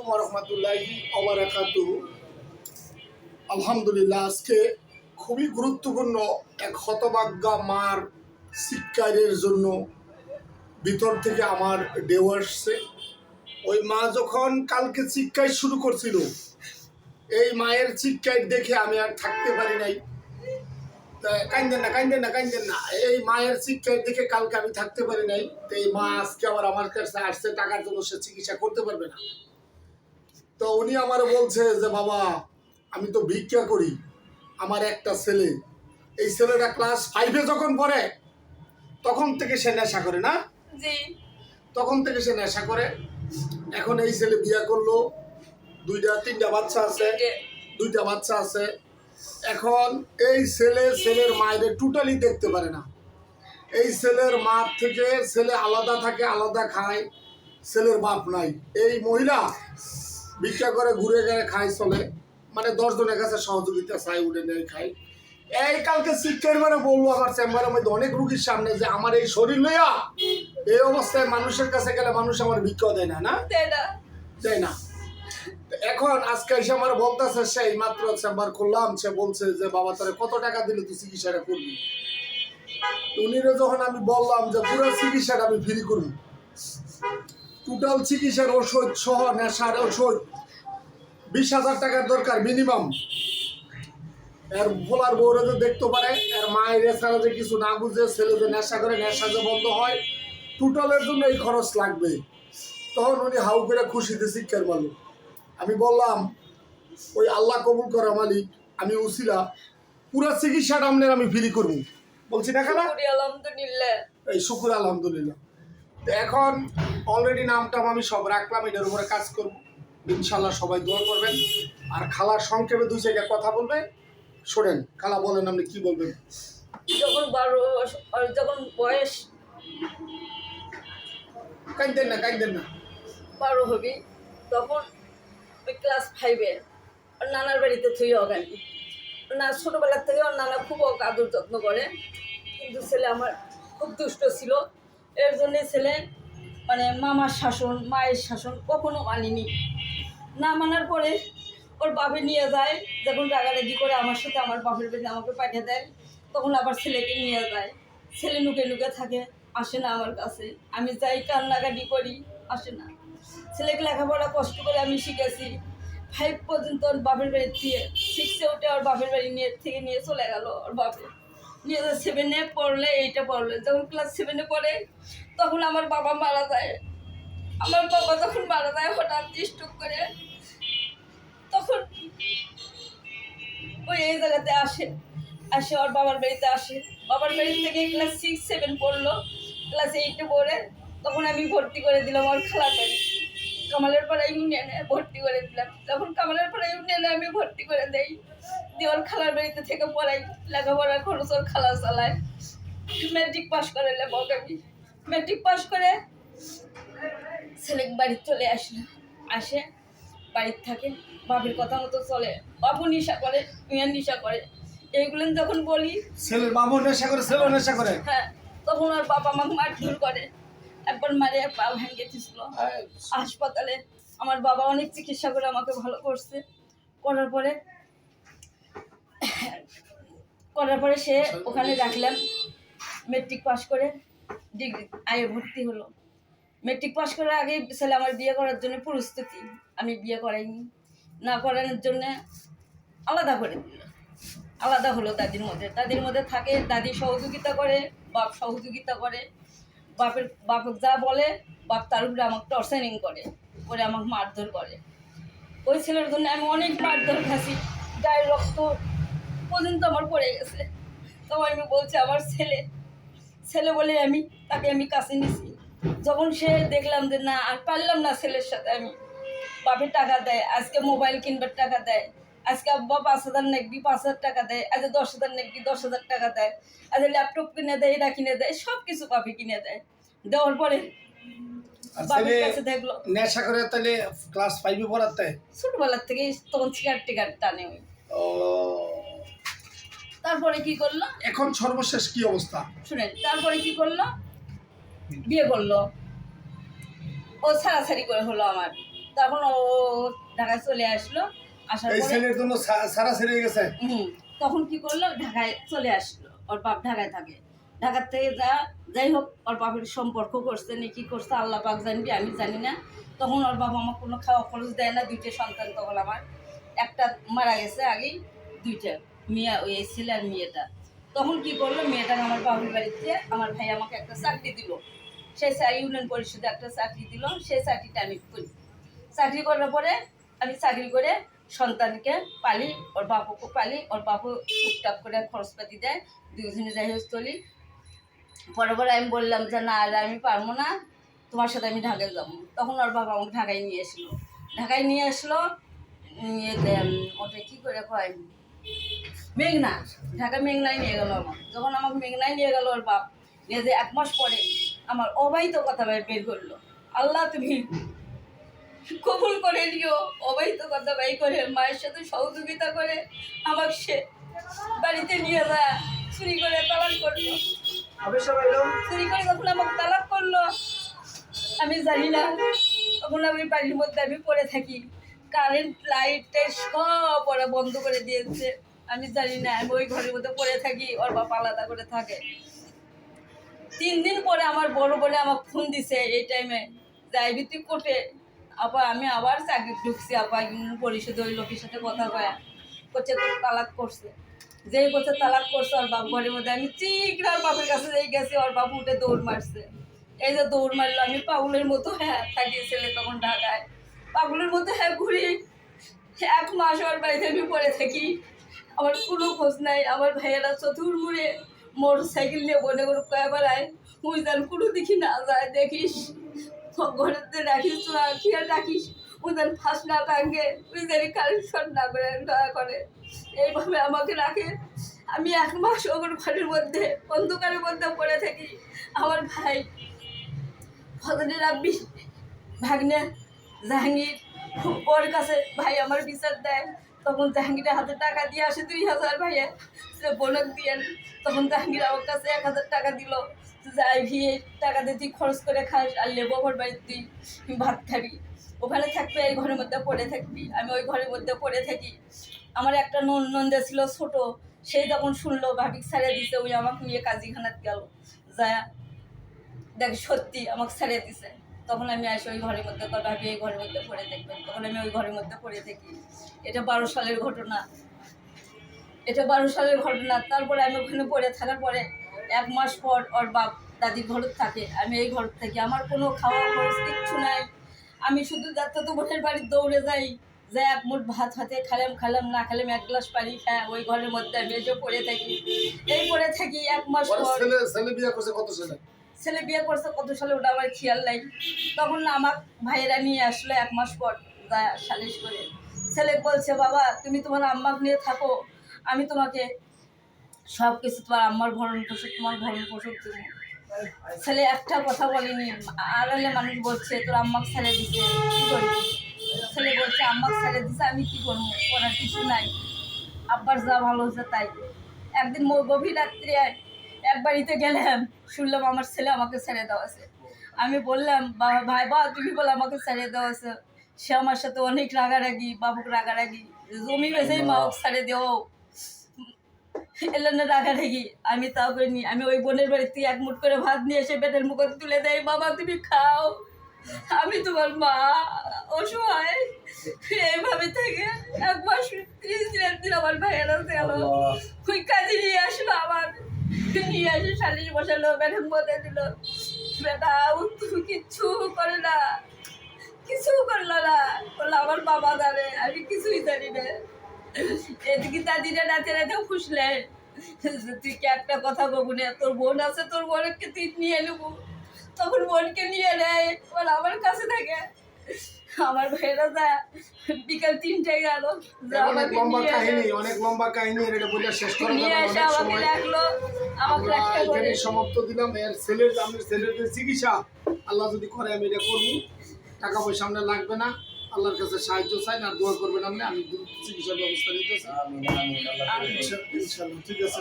আলাইকুম ওয়া রাহমাতুল্লাহি ওয়া বারাকাতুহু। আলহামদুলিল্লাহ, আজকে খুবই গুরুত্বপূর্ণ এক হতভাগ্যা মার চিৎকারের জন্য ভিতর থেকে আমার ঢেউ আসছে। ওই মা যখন কালকে চিৎকার শুরু করছিল, এই মায়ের চিৎকার দেখে আমি আর থাকতে পারি নাই। কাইন্দেন না, কাইন্দেন না, কাইন্দেন না, এই মায়ের চিৎকার দেখে কালকে আমি থাকতে পারি নাই। তো এই মা আজকে আবার আমার কাছে আসছে টাকার জন্য, সে চিকিৎসা করতে পারবে না। তো উনি আমার বলছে যে বাবা, আমি তো ভিক্ষা করি, আমার একটা ছেলে, এই ছেলেটা ক্লাস 5-এ যখন পড়ে তখন থেকে সে নেশা করে না, জি, তখন থেকে সে নেশা করে। এখন এই ছেলে বিয়ে করলো, 2-3টা বাচ্চা আছে, 2টা বাচ্চা আছে। এখন এই ছেলের মায়ের টোটালি দেখতে পারে না। এই ছেলের মা থেকে ছেলে আলাদা থাকে, আলাদা খায়, ছেলের বাপ নাই। এই মহিলা ভিক্ষা করে, ঘুরে গেলে খায়, চলে, মানে 10 জনের কাছে সহযোগিতা চাই, উঠে নেয়, খায়। এই কালকে চিৎকার করে বলবো আমার চেম্বারের মধ্যে অনেক রুগীর সামনে যে আমার এই শরীর লইয়া এই অবস্থায় মানুষের কাছে গেলে মানুষ আমার ভিক্ষা দেয় না, না দেয় না। এখন আজকে এসে আমার বলতেছে, সেই মাত্র চেম্বার করলাম, সে বলছে যে বাবা তোরে কত টাকা দিলে তুই চিকিৎসাটা করবি। উনিরে যখন আমি বললাম যে পুরো চিকিৎসাটা আমি ফ্রি করবো, টোটাল চিকিৎসার ওষুধ সহ নেশার ওষুধ 20,000 টাকার দরকার মিনিমাম। এর বলার বউরে যে দেখতে পারে, এর মায়ের ছাড়া যে কিছু না বুঝে, ছেলে যে নেশা করে, নেশা যে বন্ধ হয়, টোটালের জন্য এই খরচ লাগবে। তখন উনি হাউ করে খুশিতে চিৎকার মারল। আমি বললাম, ওই আল্লাহ কবুল করা মালিক, আমি উসিলা পুরো চিকিৎসাটা আপনার আমি ফ্রি করবো বলছি না কেন। আলহামদুলিল্লাহ, এই শুকুর আলহামদুলিল্লাহ। তো এখন অলরেডি নামটাম আমি সব রাখলাম, এটার উপরে কাজ করবো ইনশাল্লাহ। সবাই দোয়া করবেন। আর খালার সংক্ষেপে 2 জায়গায় কথা বলবে, শোনেন। খালা বলেন, আপনি কি বলবেন? যখন যখন বয়স কাইন্দেন না, কাইন্দেন না। 12 হবি, তখন ওই ক্লাস 5-এ ওর নানার বাড়িতে থুই অগানি না। ছোটোবেলার থেকে ওর নানা খুব আদর যত্ন করে, কিন্তু ছেলে আমার খুব দুষ্ট ছিল। এর জন্যে ছেলে মানে মামার শাসন, মায়ের শাসন কখনো মানিনি। না মানার পরে ওর বাপে নিয়ে যায়, যখন রাগারাগি করে আমার সাথে, আমার বাপের বাড়ি আমাকে পাঠিয়ে দেয়, তখন আবার ছেলেকে নিয়ে যায়। ছেলে নুকে নুকে থাকে, আসে না আমার কাছে। আমি যাই কান্নাকাটি করি, আসে না। ছেলেকে লেখাপড়া কষ্ট করে আমি শিখেছি, 5 পর্যন্ত ওর বাপের বাড়ি দিয়ে, 6-এ উঠে ওর বাপের বাড়ি নিয়ে চলে গেল। ওর বাপে নিয়ে 7-এ পড়লে, 8-এ পড়লে, যখন ক্লাস 7-এ পড়ে তখন আমার বাবা মারা যায়। আমার বাবা যখন মারা যায় হঠাৎ স্ট্রোক করে, তখন ওই এই জায়গাতে আসে ওর বাবার বাড়িতে আসে। বাবার বাড়ি থেকে ক্লাস 6-7 পড়লো, ক্লাস 8-এ পড়ে তখন আমি ভর্তি করে দিলাম ওর খালার বাড়ি, কামালের পাড়া ইউনিয়নে ভর্তি করে দিলাম। তখন কামালের পাড়া ইউনিয়নে আমি ভর্তি করে দেই, দিয়ে ওর খালার বাড়িতে থেকে পড়াই, লেখাপড়ার খরচ ওর খালা চালায়। ম্যাট্রিক পাস করে আমি ম্যাট্রিক পাস করে ছেলে বাড়ি চলে আসে, বাড়ির থাকে, বাপের কথা মতো চলে। বাপু নেশা করে, মেয়ের নেশা করে, এইগুলো যখন বলি, ছেলের বাবু নেশা করে, ছেলেও নেশা করে। হ্যাঁ, তখন ওর বাবা আমাকে মারধর করে। একবার মারে পা ভেঙে দিয়েছিল হাসপাতালে। আমার বাবা অনেক চিকিৎসা করে আমাকে ভালো করছে। করার পরে সে ওখানে রাখলাম। মেট্রিক পাস করে ডিগ্রি আয়ে ভর্তি হলো। মেট্রিক পাস করার আগে ছেলে আমার বিয়ে করার জন্য প্রস্তুতি, আমি বিয়ে করাইনি। না করানোর জন্যে আলাদা করে দিল, আলাদা হলো দাদির মধ্যে থাকে। দাদি সহযোগিতা করে, বাপ সহযোগিতা করে। বাপ যা বলে, বাপ তার উপরে আমাকে টর্চারিং করে আমাকে মারধর করে। ওই ছেলের জন্য আমি অনেক মারধর খাসি, গায়ের রক্ত পর্যন্ত আমার পড়ে গেছে। তো আমি বলছি আমার ছেলে বলে তাকে আমি কাছে নিছি। যখন সে দেখলাম যে না আর পারলাম না ছেলের সাথে, আমি বাপের টাকা দেয়, আজকে মোবাইল কিনবার টাকা দেয়, আজকে আব্বা 5,000 নেকবি 5,000 টাকা দেয়, আজ 10,000 নেকবি 10,000 টাকা দেয়, আজ ল্যাপটপ কিনে দেয়, এটা কিনে দেয়, সব কিছু বাপে কিনে দেয়। দেওয়ার পরে বাপের কাছে দেখলো নেশা করে, তাহলে ক্লাস 5-এ পড়াতে ছোটবেলার থেকে তখন সিগারেট টানে ওই। তারপরে কি করলো, এখন সর্বশেষ কি অবস্থা শুনেন, তারপরে কি করলো, বিয়ে করলো। ও ছাড়াছাড়ি করে হলো আমার। তখন ও ঢাকায় চলে আসলো, আসার এই পরে ছেলের জন্য সারা ছেড়ে গেছে। তখন কি করলো, ঢাকায় চলে আসলো। ওর বাপ ঢাকায় থাকে, ঢাকার থেকে যাই হোক ওর বাপের সম্পর্ক করছে নি কি করছে আল্লাহ পাক জানবি, আমি জানি না। তখন ওর বাবা আমার কোনো খাওয়া খরচ দেয় না, 2টে সন্তান তখন আমার, একটা মারা গেছে আগেই, 2টে মেয়ে, ওই ছেলে আর মেয়েটা। তখন কি করলো, মেয়েটা আমার বাবুর বাড়িতে আমার ভাই আমাকে একটা চাকরি দিল, সেই ইউনিয়ন পরিষদে একটা চাকরি দিল, সেই চাকরিটা আমি করি। চাকরি করার পরে আমি চাকরি করে সন্তানকে পালি, ওর বাপুকে পালি, ওর বাপু টুকটাক করে খরচপাতি দেয়, দুজনে যাই হোক চলি। পরে আমি বললাম যে না, আর আমি পারবো না, তোমার সাথে আমি ঢাকায় যাবো। তখন ওর বাবা আমাকে ঢাকায় নিয়ে আসলো, ওটা কী করে কয়, মেঘনা, ঢাকা মেঘনায় নিয়ে গেল আমার। যখন আমাকে মেঘনায় নিয়ে গেল ওর বাপ, নিয়ে যে 1 মাস পরে আমার অবৈধ কথা বের করলো। আল্লাহ তুমি কবুল করে নিও, অবৈধ কথা বাই করে মায়ের সাথে সহযোগিতা করে আমাকে সে বাড়িতে নিয়ে যায়, চুরি করে তালাক করলো। চুরি করে যখন আমাকে তালাক করলো আমি জানি না, তখন আমি বাড়ির মধ্যে আমি পড়ে থাকি, কারেন্ট লাইটের সব ওরা বন্ধ করে দিয়েছে, আমি জানি না, আমি ওই ঘরের মধ্যে পড়ে থাকি, ওর বাপ আলাদা করে থাকে। 3 দিন পরে আমার বড় বোনে আমাকে ফোন দিছে এই টাইমে, যাইবি তুই কোর্টে। আপা আমি আবার চাকরি ঢুকছি, আপা ইউনিয়ন পরিষদে ওই লোকের সাথে কথা কয়া করছে তোর তালাক করছে, যেই করছে তালাক করছে ওর বাপ ঘরের মধ্যে। আমি চিকরার বাপের কাছে যেই গেছি, ওর বাপ উঠে দৌড় মারছে, এই যে দৌড় মারলো। আমি পাগলের মতো থাকি, ছেলে তখন ঢাকায়, পাগলের মতো ঘুরি। 1 মাস ওর বাড়িতে আমি পড়ে থাকি, আমার কোনো খোঁজ নাই। আমার ভাইয়েরা চতুর্মুড়ে মোটর সাইকেল নিয়ে বনে করে কয়ে বেড়ায়, ওই যেন কোনো দিকে না যায়, দেখিস ঘরেতে রাখিস, তোরা খেয়াল রাখিস, ওই যেন ফাঁস না টাঙ্গে, ওই যেন কারেন্ট শর্ট না করে দয়া করে, এইভাবে আমাকে রাখে। আমি 1 মাস ওর ঘরের মধ্যে অন্ধকারের মধ্যে পড়ে থাকি। আমার ভাই ফজলে রাব্বি ভাগ্নে জাহাঙ্গীর, ওর কাছে ভাই আমার বিচার দেয়, তখন জাহাঙ্গীরের হাতে টাকা দিয়ে আসে 2000 ভাইয়া সে বোনক দিয়ে। তখন জাহাঙ্গীর আমার কাছে 1000 টাকা দিল, যাই ভিয়ে টাকা দিয়ে তুই খরচ করে খাস, আর লেবো ওর বাড়িতে তুই ভাত খাবি, ওখানে থাকবি, এই ঘরের মধ্যে পড়ে থাকবি। আমি ওই ঘরের মধ্যে পড়ে থাকি। আমার একটা নন্দা ছিল ছোট, সেই তখন শুনলো ভাবিক ছেড়ে দিছে, ওই আমাকে নিয়ে কাজীখানাত গেল, যায় দেখ সত্যি আমাকে ছেড়ে দিছে। তখন আমি আসি ওই ঘরের মধ্যে, ভাবি এই ঘরের মধ্যে পড়ে থাকবেন, তখন আমি ওই ঘরের মধ্যে পড়ে থাকি। এটা 12 সালের ঘটনা, এটা 12 সালের ঘটনা। তারপরে আমি ওখানে পড়ে থাকার পরে 1 মাস পর ওর বাপ দাদির ঘর থাকে, আমি এই ঘর থেকে, আমার কোনো খাওয়া খরচ কিচ্ছু নাই। আমি শুধু যাতে তো বোনের বাড়ির দৌড়ে যাই, যাই 1 মুঠ ভাত হাতে খালাম না খালাম 1 গ্লাস পানি খাই, ওই ঘরের মধ্যে আমি এসে পড়ে থাকি। এই পড়ে থাকি 1 মাস পর ছেলে বিয়ে করছে কত সালে? ছেলে বিয়ে করছে কত সালে ওটা আমার খেয়াল নাই। তখন আমার ভাইয়েরা নিয়ে আসলো 1 মাস পর, সালিশ করে। ছেলে বলছে বাবা তুমি তোমার আম্মাকে নিয়ে থাকো, আমি তোমাকে সব কিছু, তোমার আম্মার ভরণ পোষণ, তোমার ভরণ পোষণ দেবো। ছেলে একটা কথা বলেনি, আর হলে মানুষ বলছে তোর আম্মাকে ছেড়ে দিছে কী করবি, ছেলে বলছে আম্মাকে ছেড়ে দিছে আমি কী করবো, করার কিছু নাই, আব্বার যা ভালো হচ্ছে তাই। একদিন গভীর রাত্রে এক বাড়িতে গেলাম, শুনলাম আমার ছেলে আমাকে ছেড়ে দেওয়া আছে। আমি বললাম ভাই তুমি বলে আমাকে ছেড়ে দেওয়া আছে। সে আমার সাথে অনেক রাগারাগি, বাবুকে রাগারাগি, জমি বেঁচেই মা ছেড়ে দেও এলেন রাগারাগি। আমি তাও করিনি, আমি ওই বোনের বাড়ির থেকে 1 মুঠ করে ভাত নিয়ে এসে পেটের মুখে তুলে দেয়, বাবা তুমি খাও, আমি তোমার মা, অসহায়। এইভাবে থেকে 1 মাস 30 দিন আমার ভাইয়েরা গেল, ওই কাজে নিয়ে আসলো, আমার নিয়ে আসে শালিশ বসালো, ম্যাডাম বলে দিল বেটা তুমি কিচ্ছু করে না, কিছু করলো না, বললো আমার বাবা জানে, আমি কিছুই জানি না। এদিকে দাদিরা রাতে রাতেও ফুসলে, তুই কি একটা কথা বলবো না, তোর বোন আছে, তোর বোনকে তুই নিয়ে নেবো। তখন বোনকে নিয়ে নেয়, বলে আমার কাছে থাকে। আমার ভাইয়েরা যা বিকাল 3টায় গেল, অনেক লম্বা কাহিনী এটা বলে শেষ করা নিয়ে যাবে এসে না, আমাকে রাখলো, আমাকে রাখতে এখানে বলে সমাপ্ত দিলাম। এর ছেলের যে চিকিৎসা আল্লাহ যদি করে আমি এটা করবো, টাকা পয়সা আপনার লাগবে না, আল্লাহর কাছে সাহায্য চাই না, দোয়া করবেন আপনি, আমি দ্রুত চিকিৎসার ব্যবস্থা নিতেছি ইনশাআল্লাহ। ঠিক আছে।